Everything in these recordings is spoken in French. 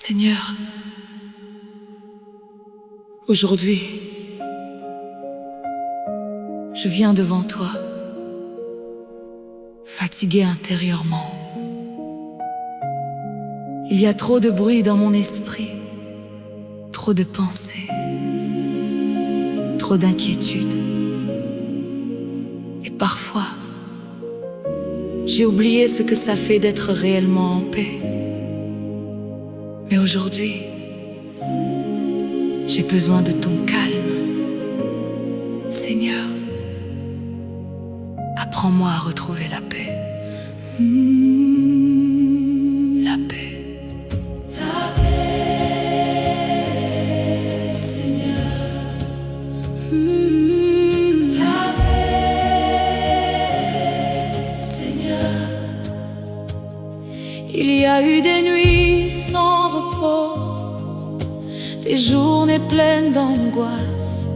Seigneur, aujourd'hui, je viens devant toi, fatigué intérieurement. Il y a trop de bruit dans mon esprit, trop de pensées, trop d'inquiétudes. Et parfois, j'ai oublié ce que ça fait d'être réellement en paix. Mais aujourd'hui, j'ai besoin de ton calme. Seigneur, apprends-moi à retrouver la paix. La paix. Ta paix, Seigneur. Ta paix, Seigneur. Il y a eu des nuits sans repos, des journées pleines d'angoisse.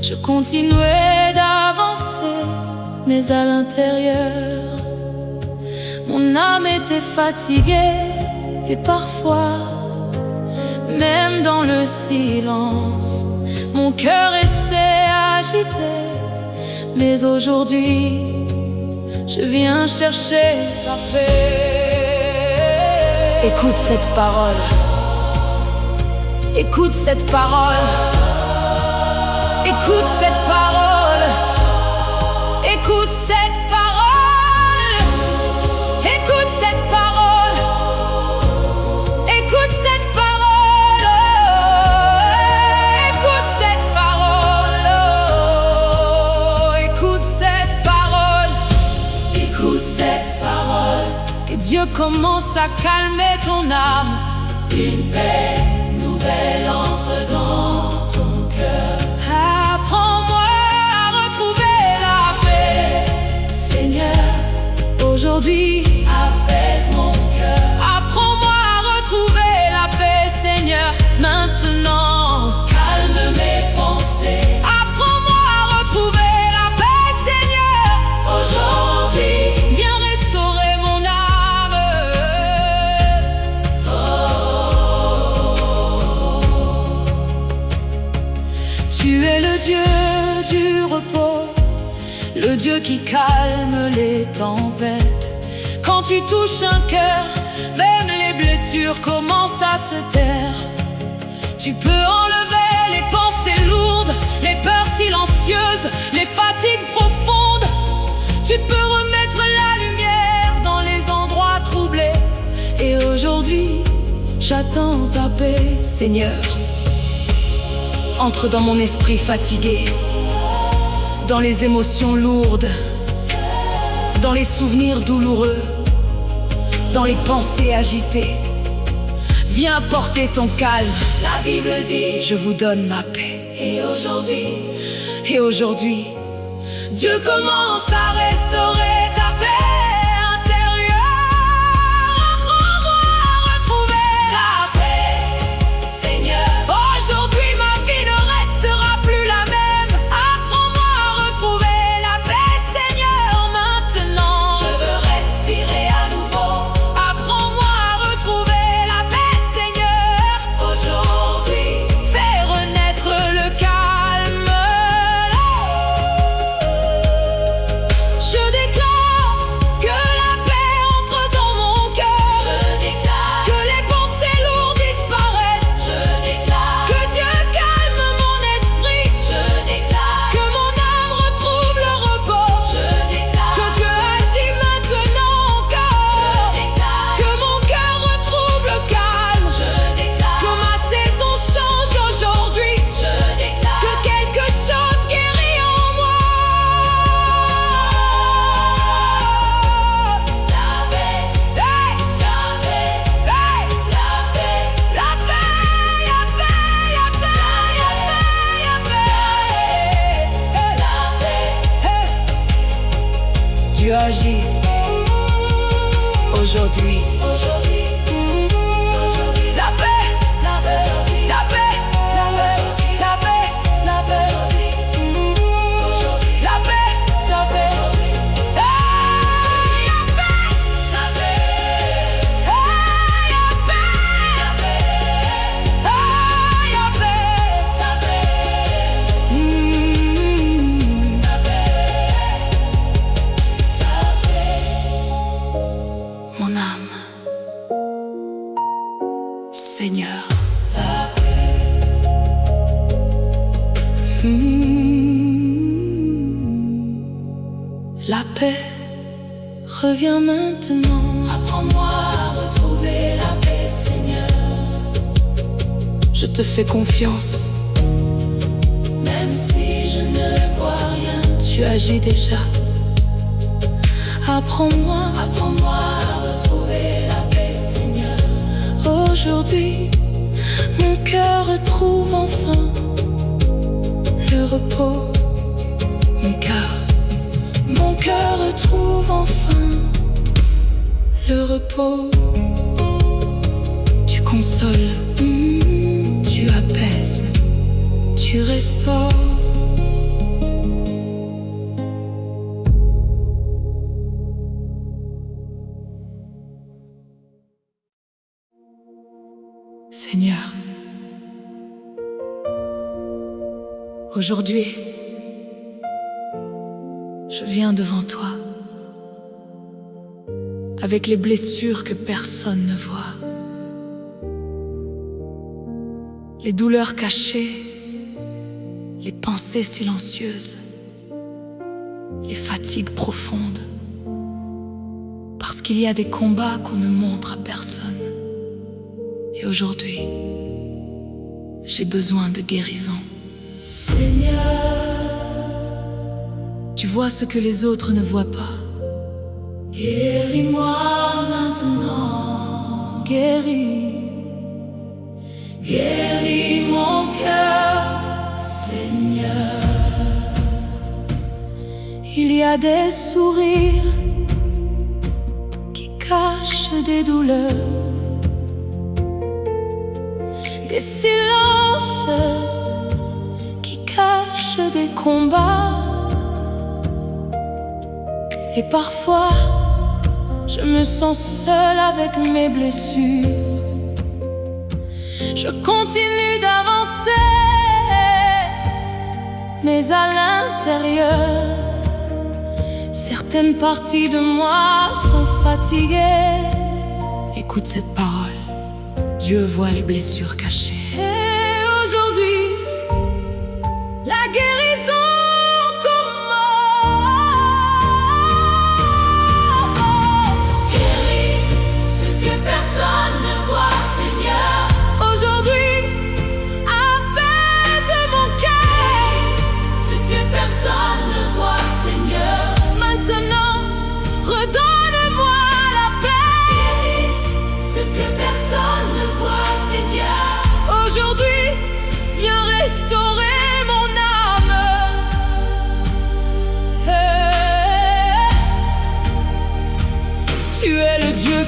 Je continuais d'avancer, mais à l'intérieur, mon âme était fatiguée. Et parfois, même dans le silence, mon cœur restait agité. Mais aujourd'hui, je viens chercher ta paix. Écoute cette parole. Écoute cette parole. Écoute cette parole. Écoute cette parole. Écoute cette parole. Écoute cette parole. Écoute cette parole. Écoute cette parole. Écoute cette parole. Que Dieu commence à calmer ton âme. Une paix nouvelle entre dans ton cœur. Apprends-moi à retrouver la paix. Seigneur, Aujourd'hui, apaise mon cœur. apprends-moi à retrouver la paix, Seigneur. Maintenant, Calme mes pensées. apprends-moi à retrouver la paix, Seigneur. Aujourd'hui, Viens restaurer mon âme. Tu es le Dieu du repos, le Dieu qui calme les tempêtes. Quand tu touches un cœur, même les blessures commencent à se taire. Tu peux enlever les pensées lourdes, les peurs silencieuses, les fatigues profondes. Tu peux remettre la lumière dans les endroits troublés. Et aujourd'hui, j'attends ta paix, Seigneur. Entre dans mon esprit fatigué, dans les émotions lourdes, dans les souvenirs douloureux, dans les pensées agitées. Viens apporter ton calme. la Bible dit. Je vous donne ma paix. Et aujourd'hui, Dieu commence à restaurer ta paix intérieure. Apprends-moi à retrouver la paix, Seigneur, Aujourd'hui, ma vie ne restera plus la même. Apprends-moi à retrouver la paix, Seigneur, maintenant. je veux respirer à nouveau. Apprends-moi à retrouver la paix, Seigneur. Aujourd'hui, Fais renaître le calme. Je déclare que la paix entre dans mon cœur, je déclare. que les pensées lourdes disparaissent, Je déclare. que Dieu calme mon esprit, Je déclare. que mon âme retrouve le repos, Je déclare. que Dieu agit maintenant Je encore, déclare. que mon cœur retrouve le calme, Je déclare. que ma saison change aujourd'hui, Je déclare. que quelque chose guérit en moi. La paix, Hey! la paix, Hey! la paix, La paix, la paix, la paix, la paix, la paix. la paix. Dieu agit aujourd'hui. Aujourd'hui, La paix, la paix. la paix, la paix, la paix, la paix, Aujourd'hui, la paix, la paix. Hey, la paix, la paix. hey, la paix. Seigneur. la paix, La paix revient maintenant. apprends-moi à retrouver la paix, Seigneur. Je te fais confiance, Même si je ne vois rien, tu agis déjà. Apprends-moi apprends-moi à retrouver la paix, Seigneur. aujourd'hui, mon cœur retrouve enfin le repos. Mon cœur retrouve enfin le repos. Tu consoles, tu apaises, tu restaures. Seigneur, aujourd'hui, je viens devant toi avec les blessures que personne ne voit, les douleurs cachées, les pensées silencieuses, les fatigues profondes, parce qu'il y a des combats qu'on ne montre à personne. Et aujourd'hui, j'ai besoin de guérison. Seigneur, Tu vois ce que les autres ne voient pas. guéris-moi maintenant. Guéris mon cœur, Seigneur. Il y a des sourires qui cachent des douleurs, des silences qui cachent des combats. Et parfois, je me sens seule avec mes blessures. Je continue d'avancer, mais à l'intérieur, certaines parties de moi sont fatiguées. Écoute cette parole, Dieu voit les blessures cachées. Et aujourd'hui, la guérison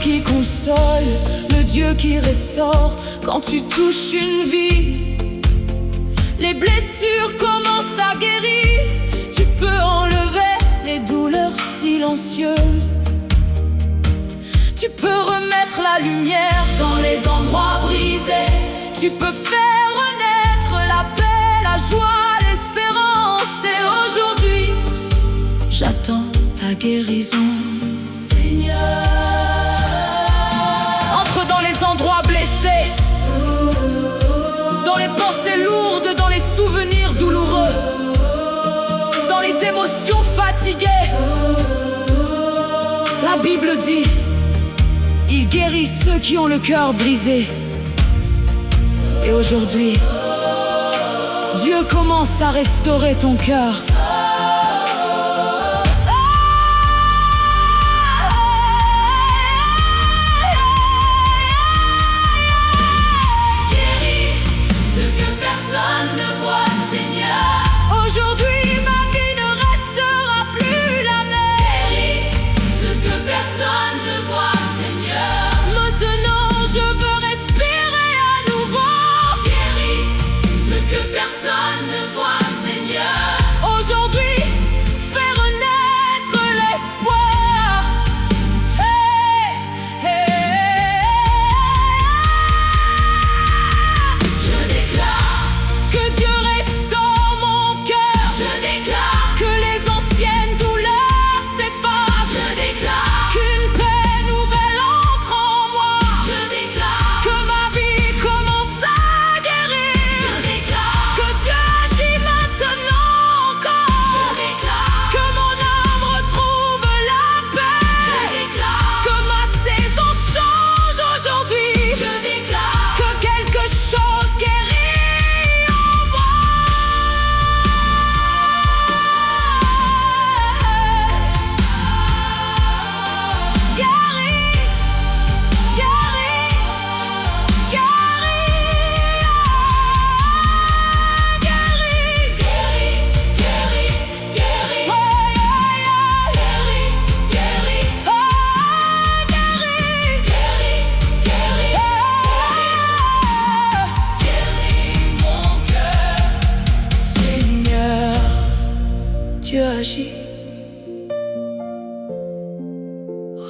qui console, le Dieu qui restaure. Quand tu touches une vie, les blessures commencent à guérir. Tu peux enlever les douleurs silencieuses. Tu peux remettre la lumière dans les endroits brisés. Tu peux faire renaître la paix, la joie, l'espérance. Et aujourd'hui, j'attends ta guérison, Seigneur. Dans les endroits blessés, dans les pensées lourdes, dans les souvenirs douloureux, dans les émotions fatiguées. La Bible dit, il guérit ceux qui ont le cœur brisé. Et aujourd'hui, Dieu commence à restaurer ton cœur.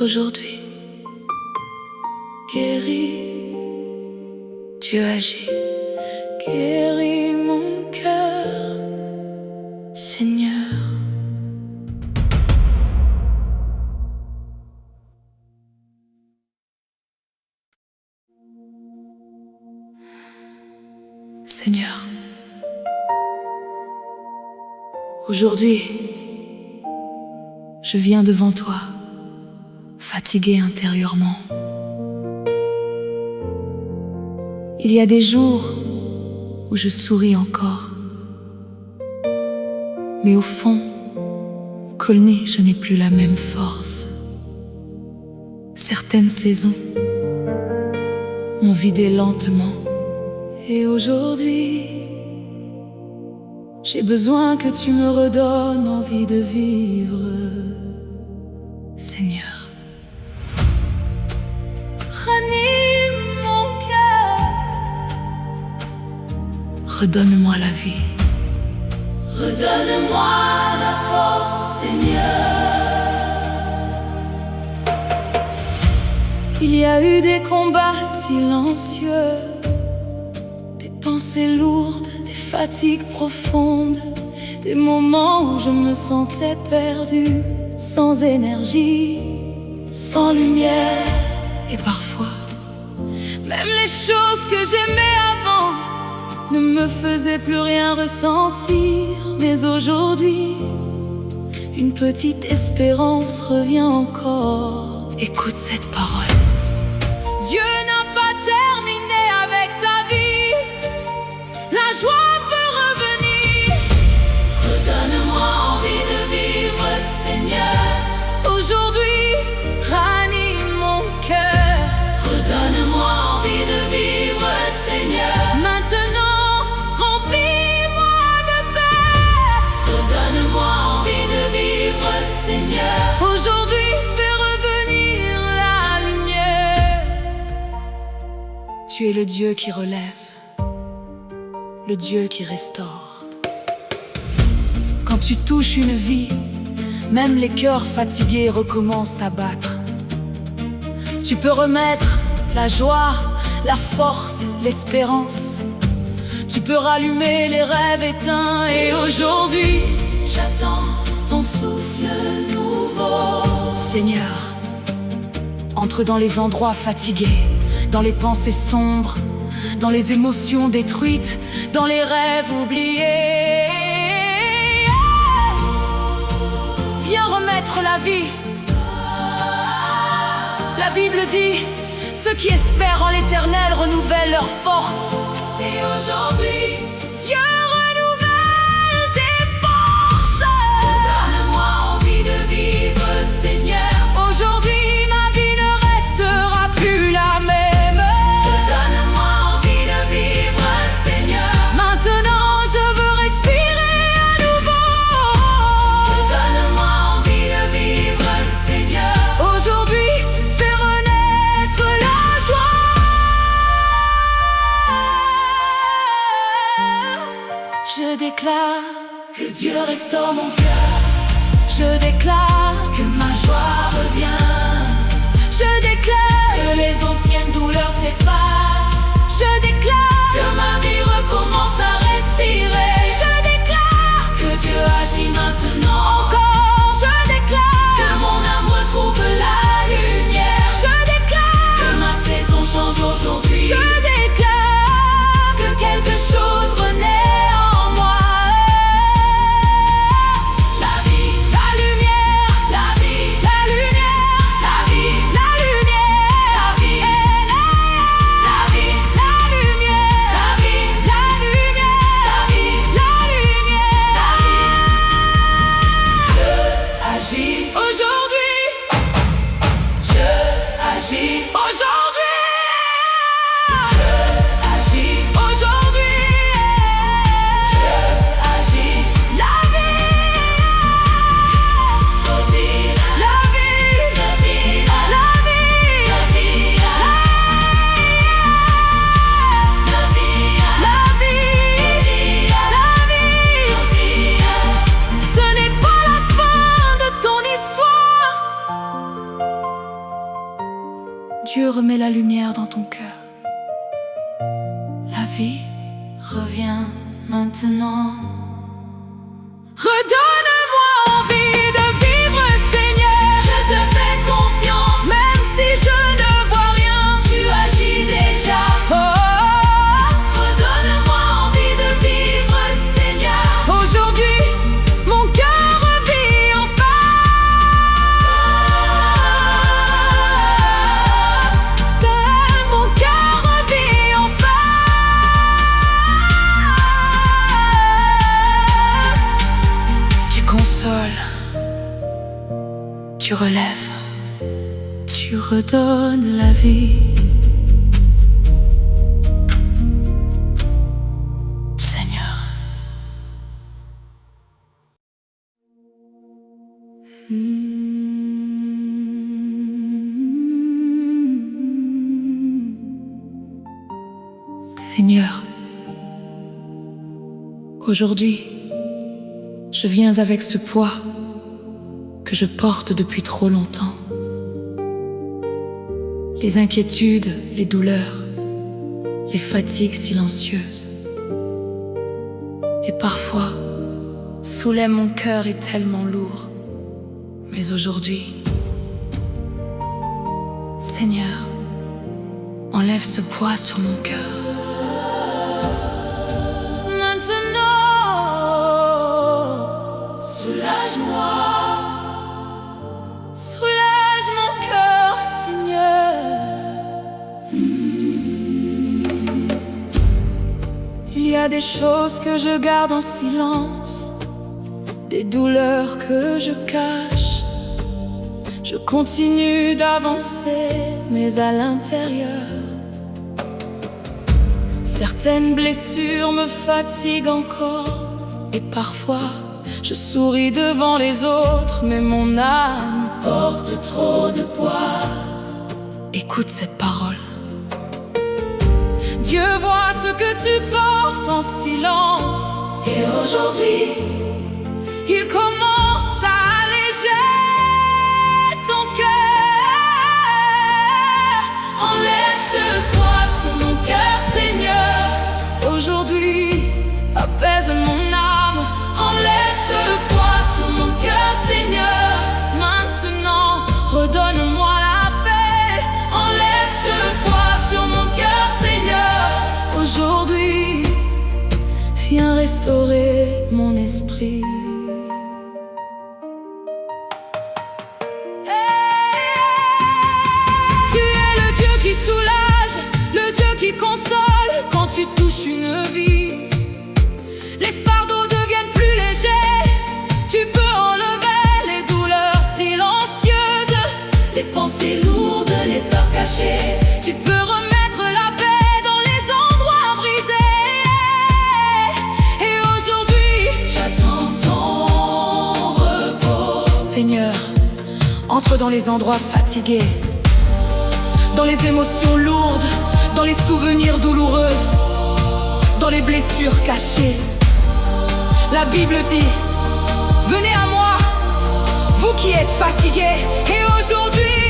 Aujourd'hui, guéris, Dieu agit, guéris mon cœur, Seigneur. Seigneur, aujourd'hui, je viens devant toi, fatigué intérieurement. Il y a des jours où je souris encore, mais au fond, Colné, je n'ai plus la même force. Certaines saisons m'ont vidé lentement. Et aujourd'hui, j'ai besoin que tu me redonnes envie de vivre, Seigneur. Ranime mon cœur, redonne-moi la vie, Redonne-moi la force, Seigneur. Il y a eu des combats silencieux, des pensées lourdes, des fatigues profondes, des moments où je me sentais perdu, sans énergie, sans lumière. Et parfois, même les choses que j'aimais avant ne me faisaient plus rien ressentir. Mais aujourd'hui, une petite espérance revient encore. Écoute cette parole. Dieu n'a pas terminé avec ta vie. La joie peut revenir. Redonne-moi envie de vivre, Seigneur. Aujourd'hui, ranime mon cœur. Redonne-moi envie de vivre, Seigneur. Maintenant, remplis-moi de paix. Redonne-moi envie de vivre, Seigneur. Aujourd'hui, fais revenir la lumière. Tu es le Dieu qui relève, le Dieu qui restaure. Quand tu touches une vie, même les cœurs fatigués recommencent à battre. Tu peux remettre la joie, la force, l'espérance. Tu peux rallumer les rêves éteints. Et aujourd'hui, J'attends ton souffle nouveau. Seigneur, entre dans les endroits fatigués, dans les pensées sombres, dans les émotions détruites, dans les rêves oubliés. Viens remettre la vie. La Bible dit, ceux qui espèrent en l'Éternel renouvellent leur force. Et aujourd'hui, Dieu renouvelle tes forces. donne-moi envie de vivre, Seigneur. Aujourd'hui, ma vie ne restera plus la même. Donne-moi envie de vivre, Seigneur. Maintenant, je veux respirer à nouveau. Donne-moi envie de vivre, Seigneur. Aujourd'hui, fais renaître la joie. Je déclare Que Dieu restaure mon cœur. Je déclare Que ma joie revient. Je déclare Que les anciennes douleurs s'effacent. Je déclare Que ma vie recommence à respirer. Je déclare Que Dieu agit maintenant. encore. Je déclare Que mon âme retrouve la lumière. Je déclare Que ma saison change aujourd'hui. Je déclare Que quelque chose renaît en moi. La vie, la lumière, la vie, la lumière, la vie, la lumière, la vie, elle est la vie, la lumière, la vie, la lumière, la vie, la lumière. la vie. Dieu agit, Aujourd'hui, Dieu agit, aujourd'hui, Dieu agit, aujourd'hui, Dieu agit. la vie, La vie, la vie, la vie, la vie, la vie, la vie, la vie, la vie. Ce n'est pas la fin de ton histoire. Dieu remet la lumière dans ton cœur. La vie revient maintenant. Redonne-moi envie de vivre, Seigneur. Je te fais confiance, Même si je ne vois rien, tu agis déjà. oh, Redonne-moi envie de vivre, Seigneur. aujourd'hui, mon cœur vit enfin. Mon cœur vit enfin. Tu consoles, tu relèves, tu redonnes la vie. Seigneur. Seigneur, aujourd'hui, je viens avec ce poids que je porte depuis trop longtemps. Les inquiétudes, les douleurs, les fatigues silencieuses. Et parfois, soulever mon cœur est tellement lourd. Mais aujourd'hui, Seigneur, enlève ce poids sur mon cœur. Maintenant, Soulage-moi, soulage mon cœur, Seigneur. Il y a des choses que je garde en silence, des douleurs que je cache. Je continue d'avancer, mais à l'intérieur, certaines blessures me fatiguent encore. Et parfois, je souris devant les autres, mais mon âme porte trop de poids. écoute cette parole. Dieu voit ce que tu portes en silence. Et aujourd'hui, Il commence à alléger ton cœur. enlève ce poids sur mon cœur, Seigneur. Aujourd'hui, apaise mon âme. Enlève ce poids sur mon cœur, Seigneur. Maintenant, redonne-moi la paix. Enlève ce poids sur mon cœur, Seigneur. Aujourd'hui, viens restaurer mon esprit. Tu es le Dieu qui soulage, le Dieu qui console quand tu touches une vie. Les fardeaux deviennent plus légers, tu peux enlever les douleurs silencieuses, Les pensées lourdes, les peurs cachées. tu peux remettre la paix dans les endroits brisés. Et aujourd'hui, J'attends ton repos. Seigneur, entre dans les endroits fatigués, dans les émotions lourdes, dans les souvenirs douloureux, dans les blessures cachées. La Bible dit: venez à moi, vous qui êtes fatigués. Et aujourd'hui,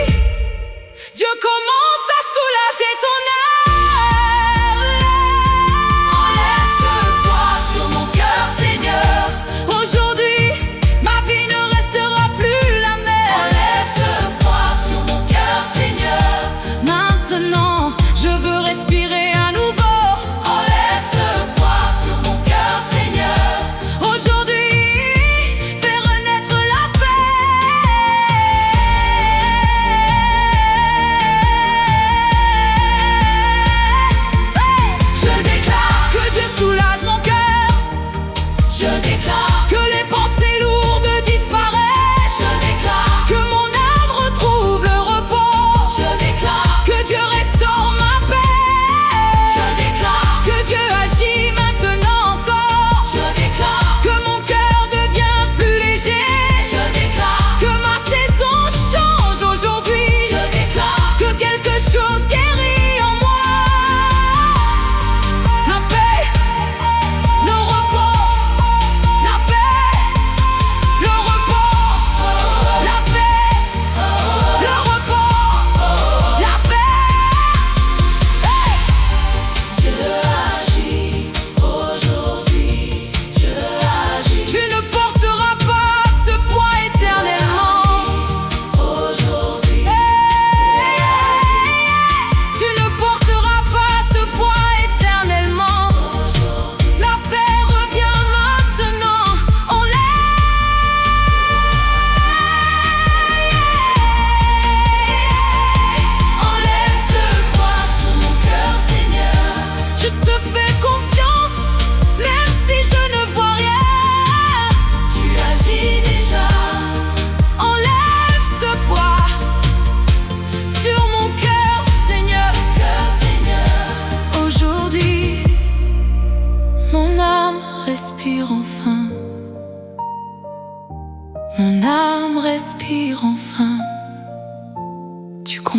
Dieu commence à soulager ton âme. Enlève ce poids sur mon cœur, Seigneur. Aujourd'hui, ma vie ne restera plus la même. Enlève ce poids sur mon cœur, Seigneur. Maintenant, je veux respirer à nouveau. Enlève ce poids sur mon cœur, Seigneur. Aujourd'hui, fais renaître la paix.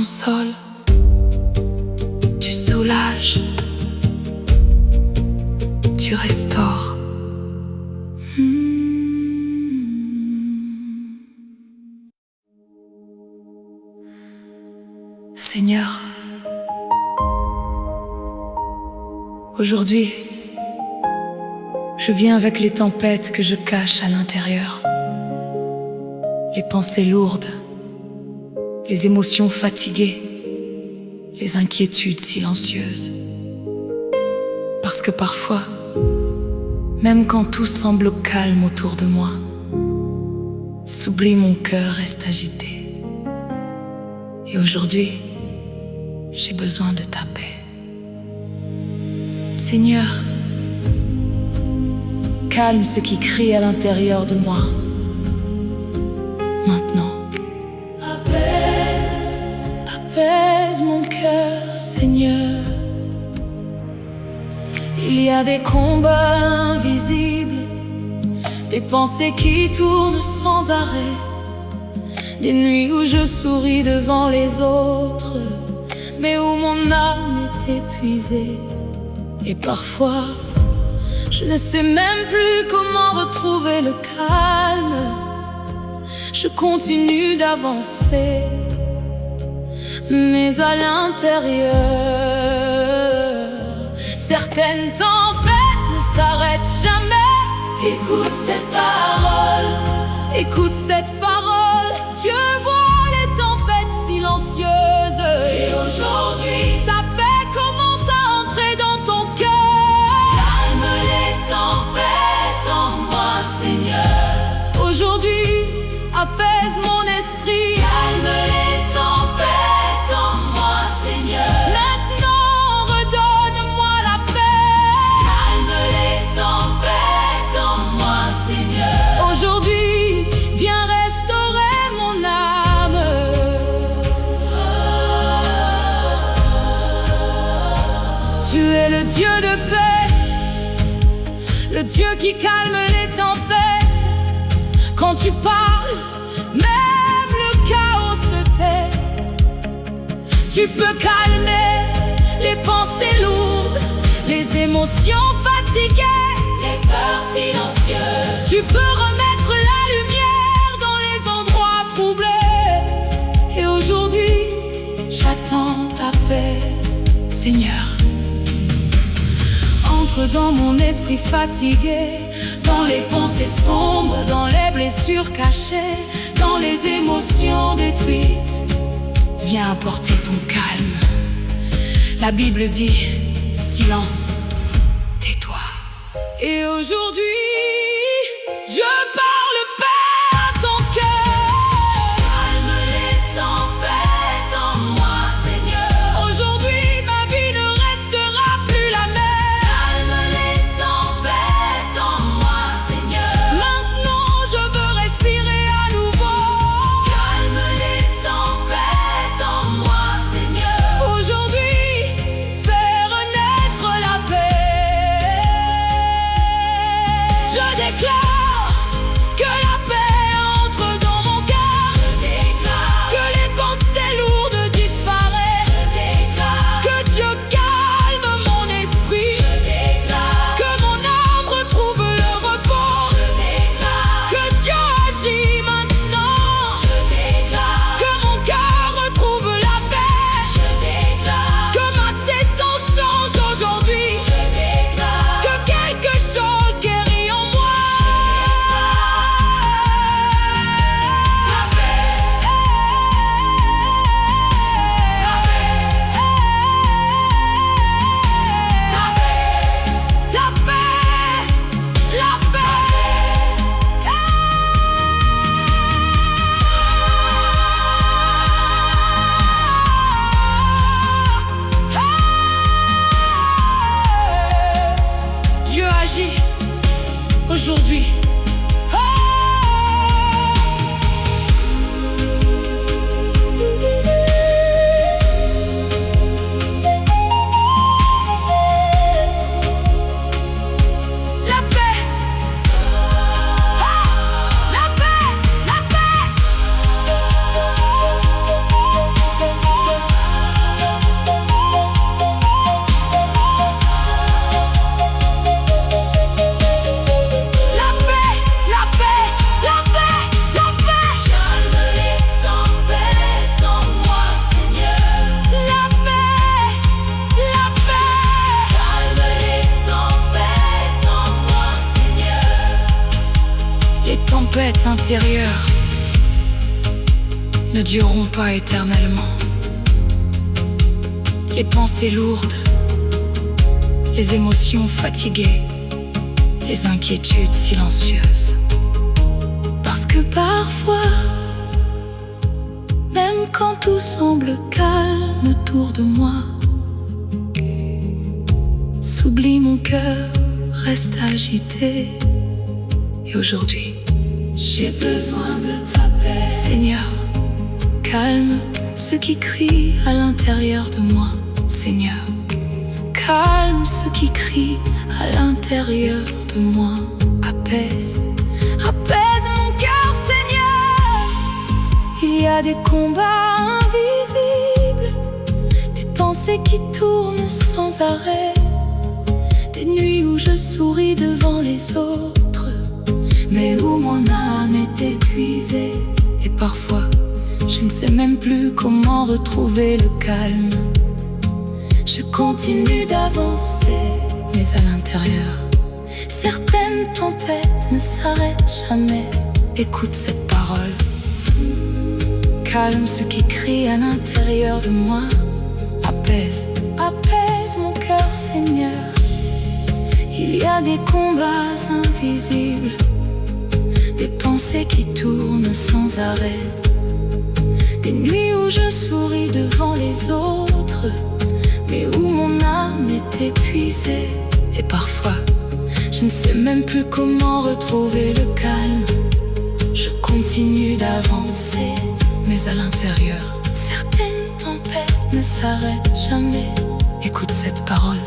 consoles, tu soulages, tu restaures. Seigneur, aujourd'hui, je viens avec les tempêtes que je cache à l'intérieur, les pensées lourdes, les émotions fatiguées, les inquiétudes silencieuses. Parce que parfois, même quand tout semble calme autour de moi, s'oublie, mon cœur reste agité. Et aujourd'hui, j'ai besoin de ta paix. Seigneur, calme ce qui crie à l'intérieur de moi. Maintenant, apaise mon cœur, Seigneur. Il y a des combats invisibles, des pensées qui tournent sans arrêt, des nuits où je souris devant les autres, mais où mon âme est épuisée. Et parfois, je ne sais même plus comment retrouver le calme. Je continue d'avancer, mais à l'intérieur, certaines tempêtes ne s'arrêtent jamais. Écoute cette parole, écoute cette parole. Dieu voit les tempêtes silencieuses. Et aujourd'hui, sa paix commence à entrer dans ton cœur. Calme les tempêtes en moi, Seigneur. Aujourd'hui, apaise mon esprit. Calme les tempêtes en moi, Seigneur. Maintenant, redonne-moi la paix. Calme les tempêtes en moi, Seigneur. Aujourd'hui, viens restaurer mon âme. Tu es le Dieu de paix, le Dieu qui calme les tempêtes. Quand tu parles, même le chaos se tait. Tu peux calmer les pensées lourdes, les émotions fatiguées, Les peurs silencieuses. tu peux remettre la lumière dans les endroits troublés. Et aujourd'hui, j'attends ta paix, Seigneur. Entre dans mon esprit fatigué, dans les pensées sombres, dans les blessures cachées, dans les émotions détruites. Viens apporter ton calme. La Bible dit, silence, tais-toi. Et aujourd'hui, je parle paix à ton cœur. Calme les tempêtes en moi, Seigneur. Aujourd'hui, ma vie ne restera plus la même. Calme les tempêtes en moi, Seigneur. Maintenant, je veux respirer à nouveau. Calme les tempêtes en moi, Seigneur. Aujourd'hui, fais renaître la paix. Je déclare l'intérieur ne dureront pas éternellement. Les pensées lourdes, les émotions fatiguées, les inquiétudes silencieuses. Parce que parfois, même quand tout semble calme autour de moi, s'oublie mon cœur, reste agité. Et aujourd'hui, j'ai besoin de ta paix. Seigneur, calme ceux qui crient à l'intérieur de moi. Seigneur, calme ceux qui crient à l'intérieur de moi. Apaise, apaise mon cœur, Seigneur. Il y a des combats invisibles, des pensées qui tournent sans arrêt, des nuits où je souris devant les autres, mais où mon âme est épuisée. Et parfois, je ne sais même plus comment retrouver le calme. Je continue d'avancer, mais à l'intérieur, certaines tempêtes ne s'arrêtent jamais. Écoute cette parole. Calme ceux qui crient à l'intérieur de moi. Apaise, apaise mon cœur, Seigneur. Il y a des combats invisibles, des pensées qui tournent sans arrêt, des nuits où je souris devant les autres, mais où mon âme est épuisée. Et parfois, je ne sais même plus comment retrouver le calme. Je continue d'avancer, mais à l'intérieur, certaines tempêtes ne s'arrêtent jamais. Écoute cette parole.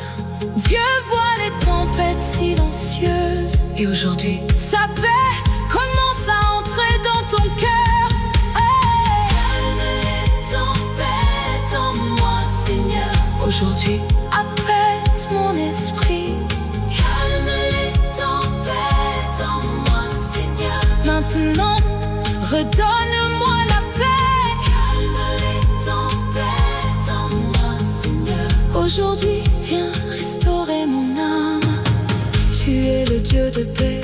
Dieu voit les tempêtes silencieuses, et aujourd'hui, sa paix commence à entrer dans ton cœur. Calme les tempêtes en moi, Seigneur. Aujourd'hui, apaise mon esprit. Calme les tempêtes en moi, Seigneur. Maintenant, redonne-moi la paix. Calme les tempêtes en moi, Seigneur. Aujourd'hui, viens restaurer mon âme. Tu es le Dieu de paix,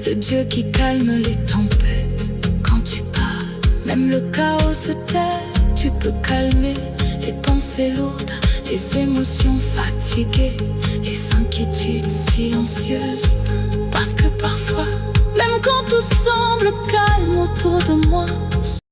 le Dieu qui calme les tempêtes. Quand tu parles, même le chaos se tait. Tu peux calmer les pensées lourdes, les émotions fatiguées, les inquiétudes silencieuses. Parce que parfois, même quand tout semble calme autour de moi,